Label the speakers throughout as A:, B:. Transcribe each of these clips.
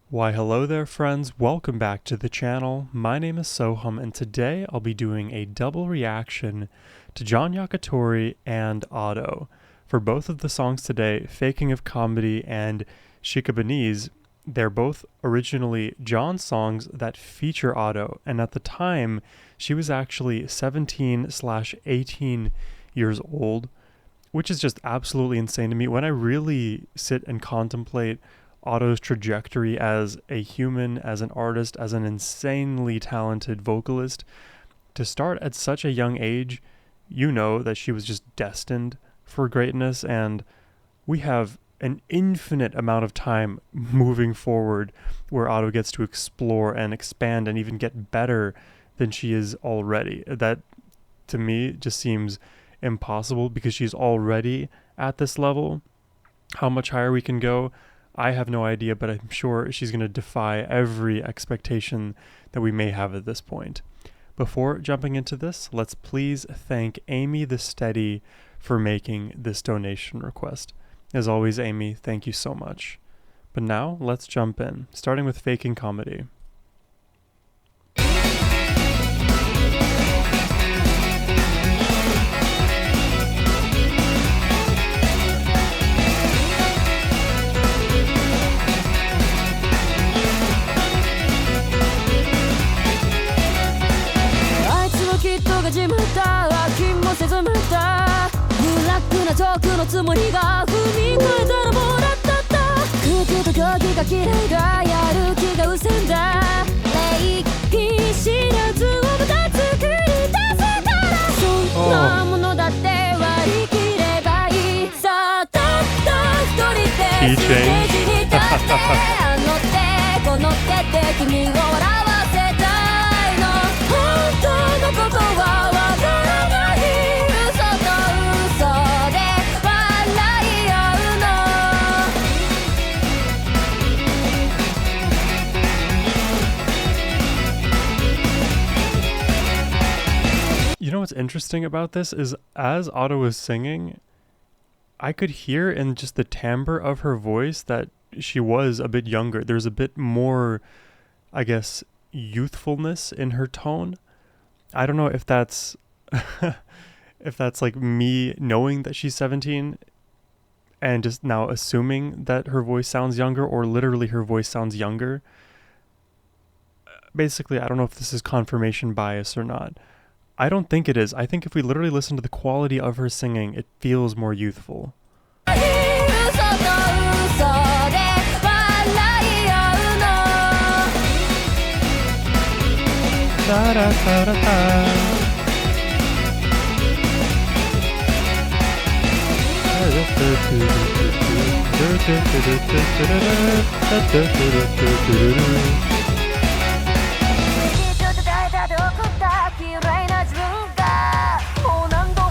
A: Why hello there friends, welcome back to the channel. My name is Sohum and today I'll be doing a double reaction to John Yakatori and Otto. For both of the songs today, Faking of Comedy and Shikabanese, they're both originally John's songs that feature Otto, and at the time she was actually 17/18 years old, which is just absolutely insane to me. When I really sit and contemplate Otto's trajectory as a human, as an artist, as an insanely talented vocalist, to start at such a young age, you know that she was just destined for greatness, and we have an infinite amount of time moving forward where Otto gets to explore and expand and even get better than she is already. That, to me, just seems impossible because she's already at this level. How much higher we can go, I have no idea, but I'm sure she's going to defy every expectation that we may have at this point. Before jumping into this, let's please thank Amy the Steady for making this donation request. As always, Amy, thank you so much. But now, let's jump in, starting with Faking Comedy. You know what's interesting about this is as Otto was singing, I could hear in just the timbre of her voice that she was a bit younger. There's a bit more, I guess, youthfulness in her tone. I don't know if that's if that's like me knowing that she's 17 and just now assuming that her voice sounds younger, or literally her voice sounds younger. Basically, I don't know if this is confirmation bias or not. I don't think it is. I think if we literally listen to the quality of her singing, it feels more youthful.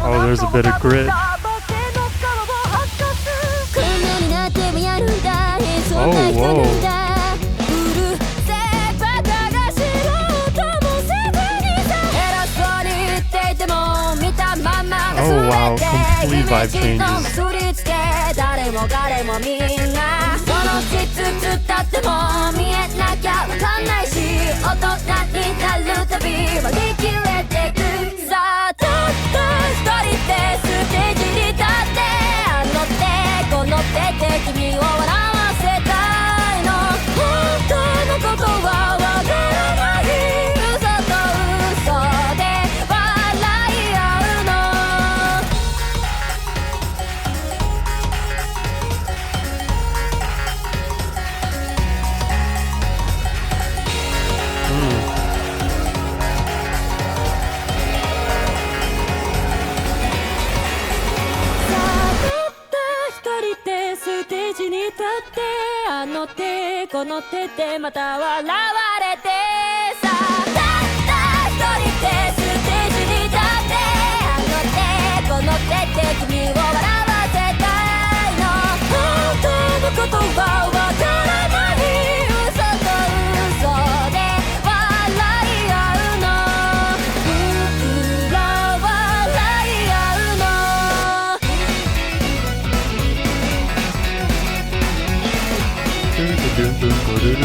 A: Oh, there's a bit of grit. Oh, whoa. Oh, wow. Complete vibe changes. You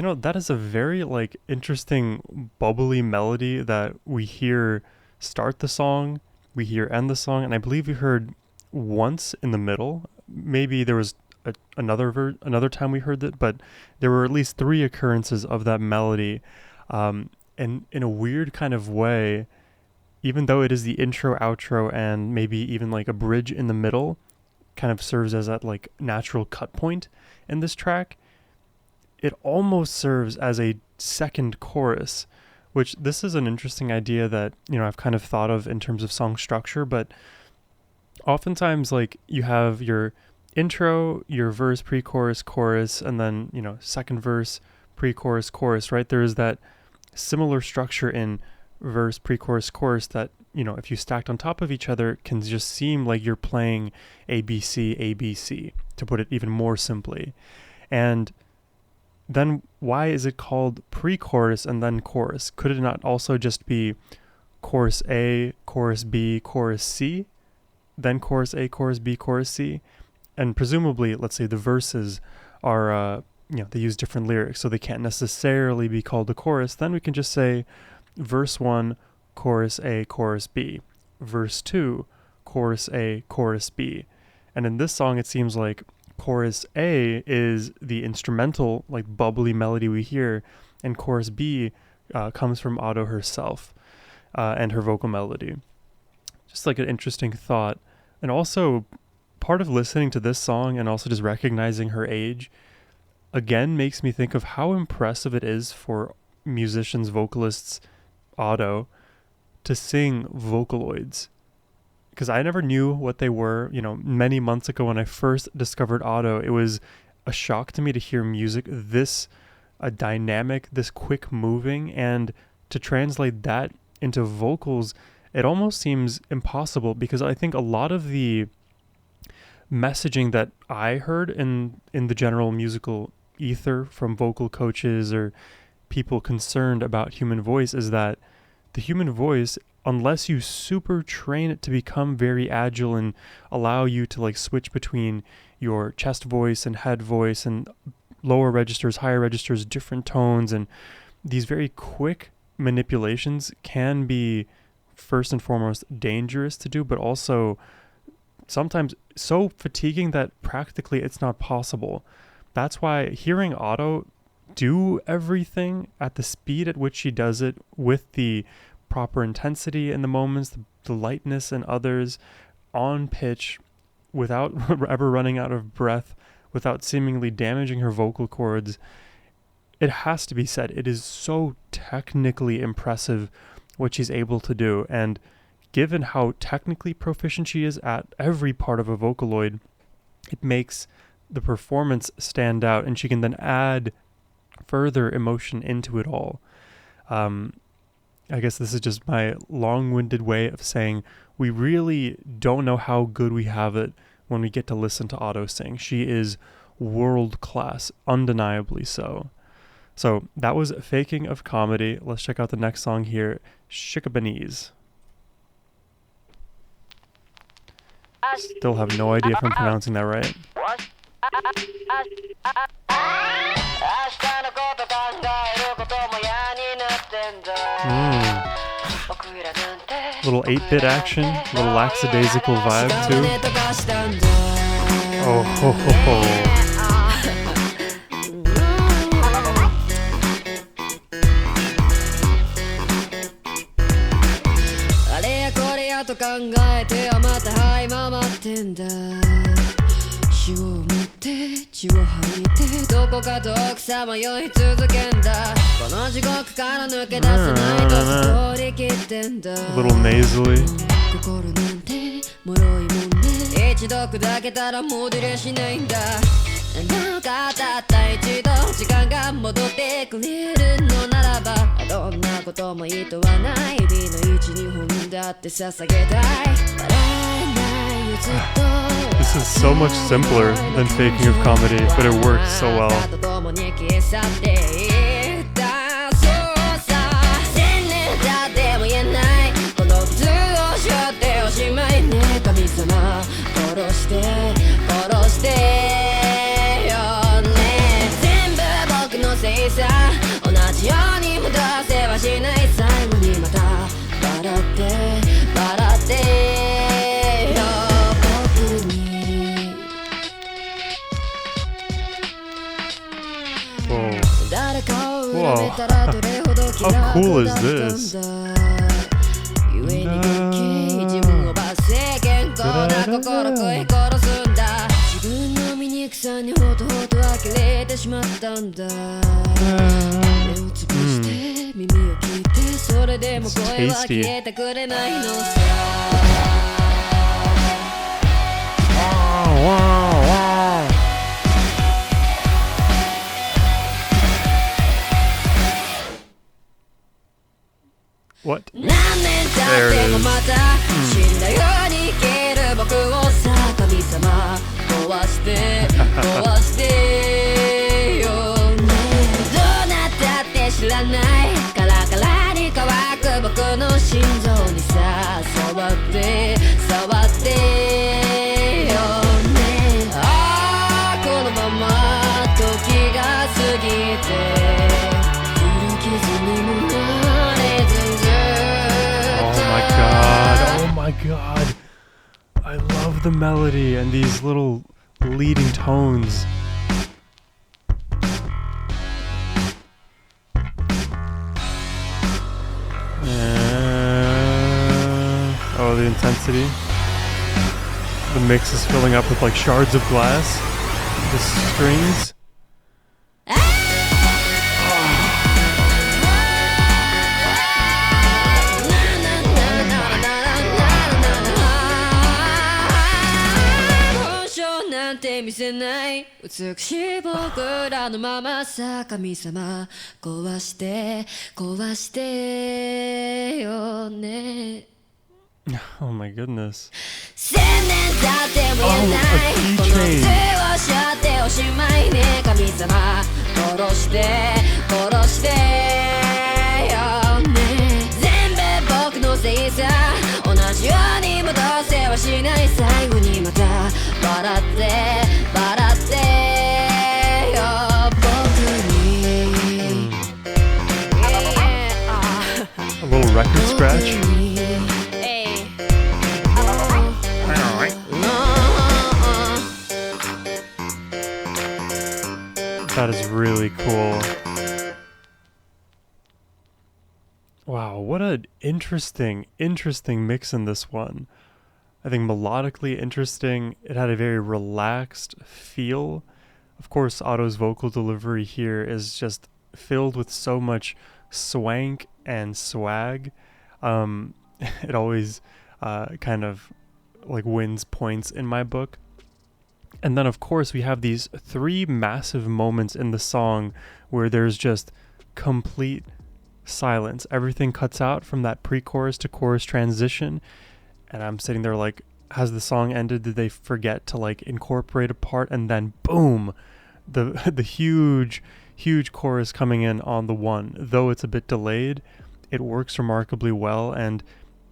A: know, that is a very like interesting bubbly melody that we hear start the song, we hear end the song, and I believe we heard once in the middle. Maybe there was another time we heard it, but there were at least three occurrences of that melody. And in a weird kind of way, even though it is the intro, outro, and maybe even like a bridge in the middle, kind of serves as that like natural cut point in this track, it almost serves as a second chorus, which this is an interesting idea that, you know, I've kind of thought of in terms of song structure, but oftentimes like you have your intro, your verse, pre-chorus, chorus, and then, you know, second verse, pre-chorus, chorus, right? There is that similar structure in verse, pre-chorus, chorus that, you know, if you stacked on top of each other can just seem like you're playing ABC, ABC, to put it even more simply. And then why is it called pre-chorus and then chorus? Could it not also just be chorus A, chorus B, chorus C, then chorus A, chorus B, chorus C? And presumably, let's say the verses are, you know, they use different lyrics, so they can't necessarily be called a chorus. Then we can just say verse 1, chorus A, chorus B. Verse 2, chorus A, chorus B. And in this song, it seems like chorus A is the instrumental, like bubbly melody we hear, and chorus B comes from Otto herself and her vocal melody. Just like an interesting thought. And also, part of listening to this song and also just recognizing her age, again, makes me think of how impressive it is for musicians, vocalists, Otto, to sing Vocaloids. Because I never knew what they were, you know, many months ago when I first discovered Otto. It was a shock to me to hear music this dynamic, this quick moving, and to translate that into vocals, it almost seems impossible, because I think a lot of the messaging that I heard in the general musical ether from vocal coaches or people concerned about human voice is that the human voice, unless you super train it to become very agile and allow you to like switch between your chest voice and head voice and lower registers, higher registers, different tones, and these very quick manipulations can be first and foremost dangerous to do, but also sometimes so fatiguing that practically it's not possible. That's why hearing Otto do everything at the speed at which she does it, with the proper intensity in the moments, the lightness in others, on pitch, without ever running out of breath, without seemingly damaging her vocal cords, it has to be said, it is so technically impressive what she's able to do. And given how technically proficient she is at every part of a Vocaloid, it makes the performance stand out, and she can then add further emotion into it all. I guess this is just my long-winded way of saying we really don't know how good we have it when we get to listen to Otto sing. She is world-class, undeniably so. So that was Faking of Comedy. Let's check out the next song here, Shikabanese. Still have no idea if I'm pronouncing that right. Little 8-bit action, little lackadaisical vibe too. Oh ho ho ho.
B: と考えてはまた這い回ってんだ血を持って血を吐いてどこか遠くさまよい続けんだこの地獄から抜け出せないと通り切ってんだ
A: A little nasally
B: 心なんて脆いもんね一度砕けたら戻りゃしないんだなんかたった一度時間が戻ってくれるのならばどんなこともいとわない日々の1、2分だって捧げたい笑えないよずっと
A: This is so much simpler than Faking of Comedy, but it works so well.
B: 同じように戻せはしない最後にまた笑って笑ってよ僕に
A: Whoa.
B: 誰かを恨めたらどれほど気楽だったんだ
A: How cool is this?
B: 故に元気自分を罰せ健康な心食い殺すんだ自分の醜さにほとほと呆れてしまったんだ目をつぶして耳を聞いてそれでも声は消えてくれないのさ
A: What?
B: 何年経ってもまた死んだように生きる僕をさ神様壊して壊してよねどうなったって知らないカラカラに乾く僕の心臓にさ触って触ってよねああこのまま時が過ぎて古傷にもなれず
A: Oh my god. I love the melody and these little leading tones. Oh, the intensity. The mix is filling up with like shards of glass. The strings. Oh なんて見せない美しい僕らのままさ神様壊して壊してよね Oh my goodness.
B: 千年経っても言えないこの手をしちゃっておしまいね神様殺して殺してよね全部僕のせいさ同じように戻せはしない最後にまた笑って笑ってよ僕に
A: A little record scratch. That is really cool. Wow, what an interesting mix in this one. I think melodically interesting. It had a very relaxed feel. Of course, Otto's vocal delivery here is just filled with so much swank and swag. It always kind of like wins points in my book. And then, of course, we have these three massive moments in the song where there's just complete silence. Everything cuts out from that pre-chorus to chorus transition. And I'm sitting there like, has the song ended? Did they forget to like incorporate a part? And then boom, the huge chorus coming in on the one. Though it's a bit delayed, it works remarkably well and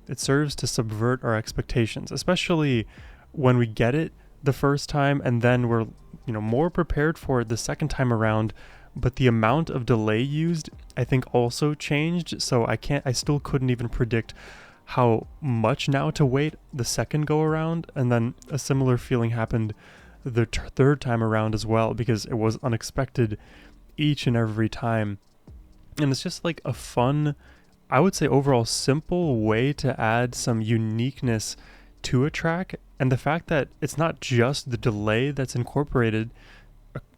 A: it serves to subvert our expectations, especially when we get it the first time and then we're more prepared for it the second time around. But the amount of delay used I think also changed, so I still couldn't even predict how much now to wait the second go around. And then a similar feeling happened the third time around as well, because it was unexpected each and every time. And it's just like a fun, I would say overall simple way to add some uniqueness to a track. And the fact that it's not just the delay that's incorporated,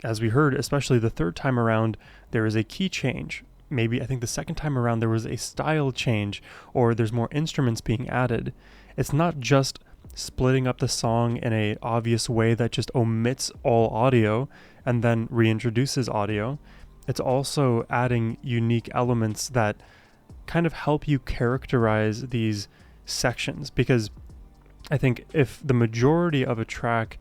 A: as we heard, especially the third time around, there is a key change. Maybe I think the second time around there was a style change, or there's more instruments being added. It's not just splitting up the song in a obvious way that just omits all audio and then reintroduces audio. It's also adding unique elements that kind of help you characterize these sections, because I think if the majority of a track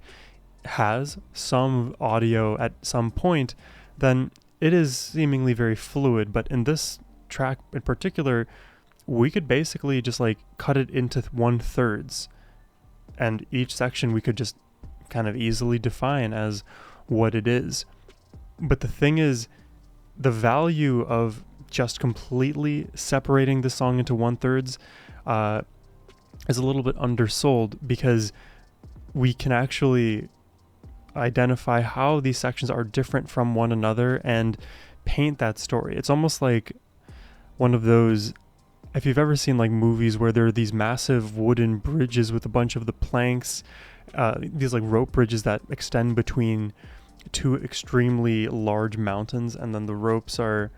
A: has some audio at some point, then it is seemingly very fluid. But in this track in particular, we could basically just like cut it into 1/3, and each section we could just kind of easily define as what it is. But the thing is, the value of just completely separating the song into 1/3 is a little bit undersold, because we can actually identify how these sections are different from one another and paint that story. It's almost like one of those, if you've ever seen like movies where there are these massive wooden bridges with a bunch of the planks, these like rope bridges that extend between two extremely large mountains, and then the ropes are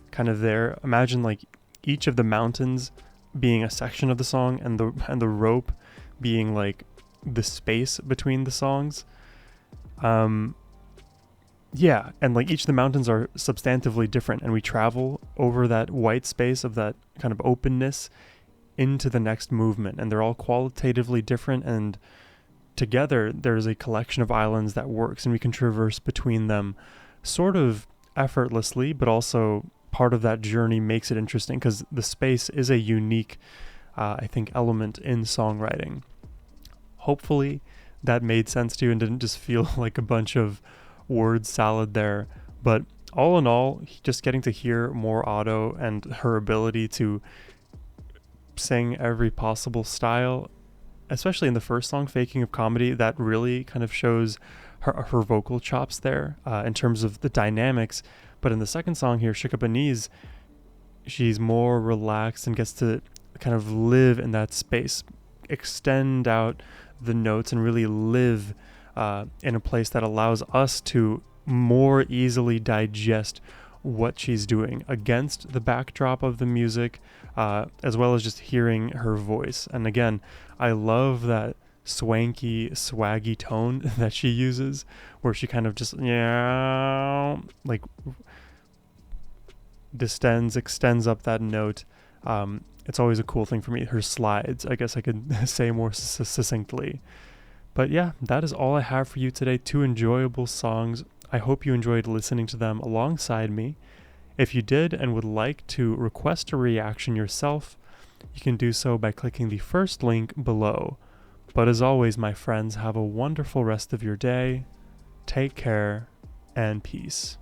A: kind of there. Imagine like each of the mountains being a section of the song, and the rope being like the space between the songs. Yeah, and like each of the mountains are substantively different, and we travel over that white space of that kind of openness into the next movement, and they're all qualitatively different, and together there's a collection of islands that works, and we can traverse between them sort of effortlessly, but also part of that journey makes it interesting because the space is a unique, I think, element in songwriting. Hopefully that made sense to you and didn't just feel like a bunch of word salad there. But all in all, just getting to hear more Otto and her ability to sing every possible style, especially in the first song, Faking of Comedy, that really kind of shows her vocal chops there in terms of the dynamics. But in the second song here, Shikabanese, she's more relaxed and gets to kind of live in that space, extend out the notes, and really live in a place that allows us to more easily digest what she's doing against the backdrop of the music, as well as just hearing her voice. And again, I love that swanky, swaggy tone that she uses, where she kind of just, like extends up that note. It's always a cool thing for me. Her slides, I guess I could say more succinctly. But yeah, that is all I have for you today. 2 enjoyable songs. I hope you enjoyed listening to them alongside me. If you did and would like to request a reaction yourself, you can do so by clicking the first link below. But as always, my friends, have a wonderful rest of your day. Take care and peace.